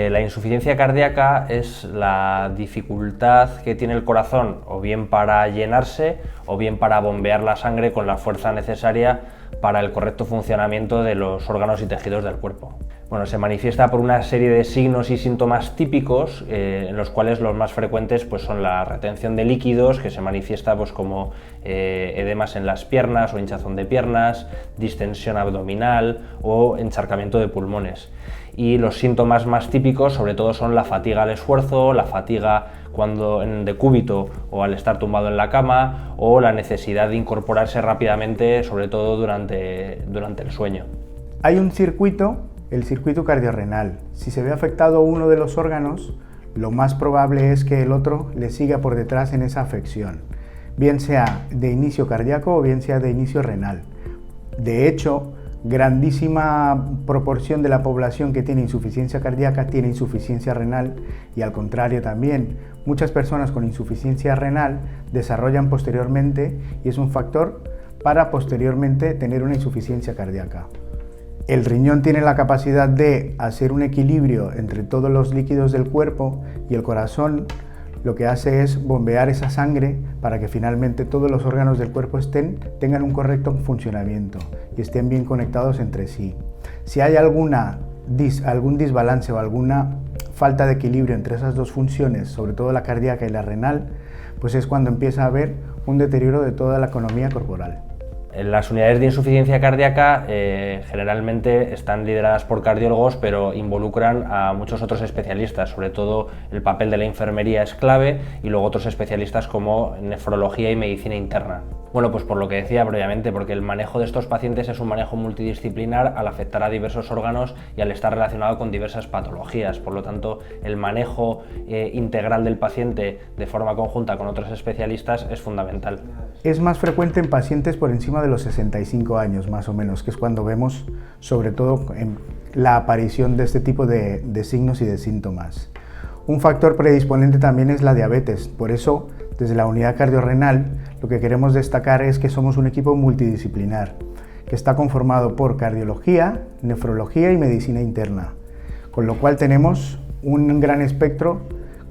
La insuficiencia cardíaca es la dificultad que tiene el corazón o bien para llenarse o bien para bombear la sangre con la fuerza necesaria para el correcto funcionamiento de los órganos y tejidos del cuerpo. Bueno, se manifiesta por una serie de signos y síntomas típicos, en los cuales los más frecuentes pues, son la retención de líquidos, que se manifiesta pues, como edemas en las piernas o hinchazón de piernas, distensión abdominal o encharcamiento de pulmones. Y los síntomas más típicos sobre todo son la fatiga al esfuerzo, la fatiga cuando en decúbito o al estar tumbado en la cama, o la necesidad de incorporarse rápidamente, sobre todo durante el sueño. Hay un circuito, el circuito cardiorrenal. Si se ve afectado uno de los órganos, lo más probable es que el otro le siga por detrás en esa afección, bien sea de inicio cardíaco o bien sea de inicio renal. De hecho, grandísima proporción de la población que tiene insuficiencia cardíaca tiene insuficiencia renal, y al contrario también, muchas personas con insuficiencia renal desarrollan posteriormente, y es un factor para posteriormente tener una insuficiencia cardíaca. El riñón tiene la capacidad de hacer un equilibrio entre todos los líquidos del cuerpo, y el corazón lo que hace es bombear esa sangre para que finalmente todos los órganos del cuerpo tengan un correcto funcionamiento y estén bien conectados entre sí. Si hay algún desbalance o alguna falta de equilibrio entre esas dos funciones, sobre todo la cardíaca y la renal, pues es cuando empieza a haber un deterioro de toda la economía corporal. Las unidades de insuficiencia cardíaca generalmente están lideradas por cardiólogos, pero involucran a muchos otros especialistas, sobre todo el papel de la enfermería es clave, y luego otros especialistas como nefrología y medicina interna. Bueno, pues por lo que decía previamente, porque el manejo de estos pacientes es un manejo multidisciplinar al afectar a diversos órganos y al estar relacionado con diversas patologías. Por lo tanto, el manejo integral del paciente de forma conjunta con otros especialistas es fundamental. Es más frecuente en pacientes por encima de los 65 años, más o menos, que es cuando vemos sobre todo la aparición de este tipo de signos y de síntomas. Un factor predisponente también es la diabetes. Por eso, desde la unidad cardiorrenal, lo que queremos destacar es que somos un equipo multidisciplinar, que está conformado por cardiología, nefrología y medicina interna, con lo cual tenemos un gran espectro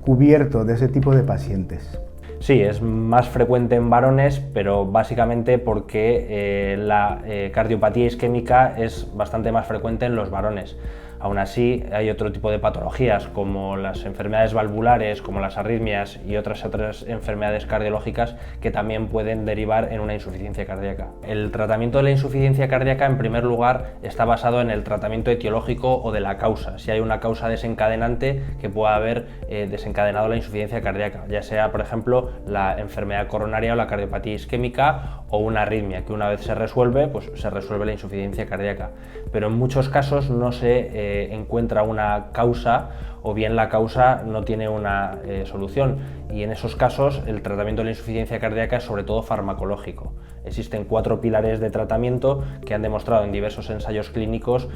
cubierto de ese tipo de pacientes. Sí, es más frecuente en varones, pero básicamente porque la cardiopatía isquémica es bastante más frecuente en los varones. Aún así, hay otro tipo de patologías como las enfermedades valvulares, como las arritmias y otras enfermedades cardiológicas que también pueden derivar en una insuficiencia cardíaca. El tratamiento de la insuficiencia cardíaca, en primer lugar, está basado en el tratamiento etiológico o de la causa, si hay una causa desencadenante que pueda haber desencadenado la insuficiencia cardíaca, ya sea, por ejemplo, la enfermedad coronaria o la cardiopatía isquémica o una arritmia, que una vez se resuelve, pues se resuelve la insuficiencia cardíaca. Pero en muchos casos no se encuentra una causa, o bien la causa no tiene una solución, y en esos casos el tratamiento de la insuficiencia cardíaca es sobre todo farmacológico. Existen 4 pilares de tratamiento que han demostrado en diversos ensayos clínicos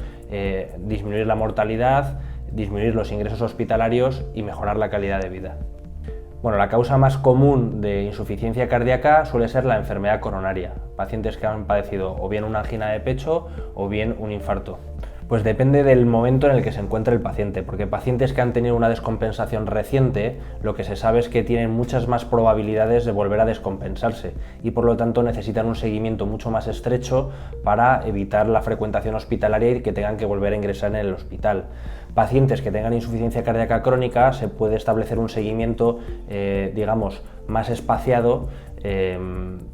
disminuir la mortalidad, disminuir los ingresos hospitalarios y mejorar la calidad de vida. Bueno, la causa más común de insuficiencia cardíaca suele ser la enfermedad coronaria, pacientes que han padecido o bien una angina de pecho o bien un infarto. Pues depende del momento en el que se encuentre el paciente, porque pacientes que han tenido una descompensación reciente, lo que se sabe es que tienen muchas más probabilidades de volver a descompensarse y por lo tanto necesitan un seguimiento mucho más estrecho para evitar la frecuentación hospitalaria y que tengan que volver a ingresar en el hospital. Pacientes que tengan insuficiencia cardíaca crónica se puede establecer un seguimiento, digamos, más espaciado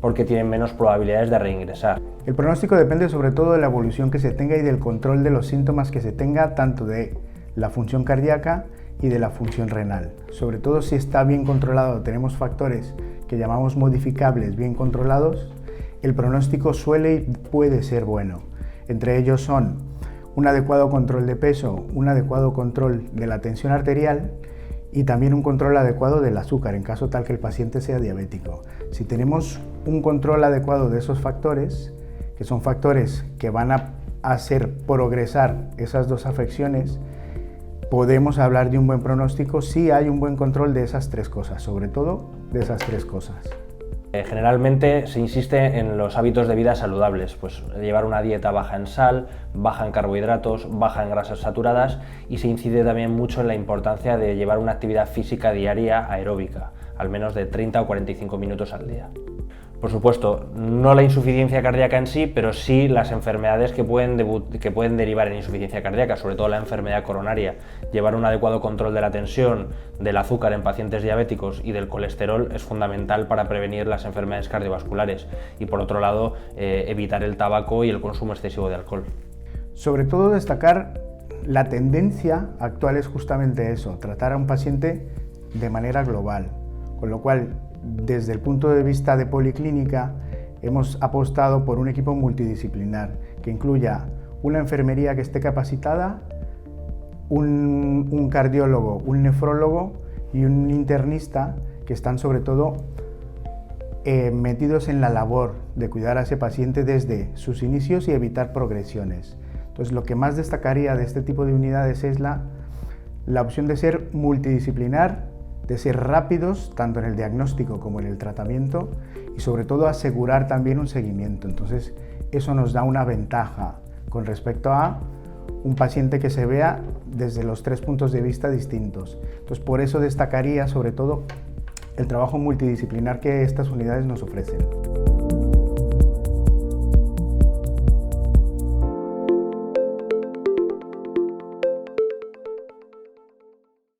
porque tienen menos probabilidades de reingresar. El pronóstico depende sobre todo de la evolución que se tenga y del control de los síntomas que se tenga, tanto de la función cardíaca y de la función renal. Sobre todo si está bien controlado, tenemos factores que llamamos modificables bien controlados, el pronóstico suele y puede ser bueno. Entre ellos son un adecuado control de peso, un adecuado control de la tensión arterial y también un control adecuado del azúcar en caso tal que el paciente sea diabético. Si tenemos un control adecuado de esos factores, que son factores que van a hacer progresar esas dos afecciones, podemos hablar de un buen pronóstico si hay un buen control de esas 3 cosas, sobre todo de esas 3 cosas. Generalmente se insiste en los hábitos de vida saludables, pues llevar una dieta baja en sal, baja en carbohidratos, baja en grasas saturadas, y se incide también mucho en la importancia de llevar una actividad física diaria aeróbica, al menos de 30 o 45 minutos al día. Por supuesto, no la insuficiencia cardíaca en sí, pero sí las enfermedades que pueden derivar en insuficiencia cardíaca, sobre todo la enfermedad coronaria. Llevar un adecuado control de la tensión, del azúcar en pacientes diabéticos y del colesterol es fundamental para prevenir las enfermedades cardiovasculares, y por otro lado, evitar el tabaco y el consumo excesivo de alcohol. Sobre todo destacar la tendencia actual es justamente eso, tratar a un paciente de manera global, con lo cual desde el punto de vista de policlínica hemos apostado por un equipo multidisciplinar que incluya una enfermería que esté capacitada, un cardiólogo, un nefrólogo y un internista que están sobre todo metidos en la labor de cuidar a ese paciente desde sus inicios y evitar progresiones. Entonces, lo que más destacaría de este tipo de unidades es la opción de ser multidisciplinar, de ser rápidos tanto en el diagnóstico como en el tratamiento, y sobre todo asegurar también un seguimiento. Entonces, eso nos da una ventaja con respecto a un paciente que se vea desde los 3 puntos de vista distintos. Entonces, por eso destacaría sobre todo el trabajo multidisciplinar que estas unidades nos ofrecen.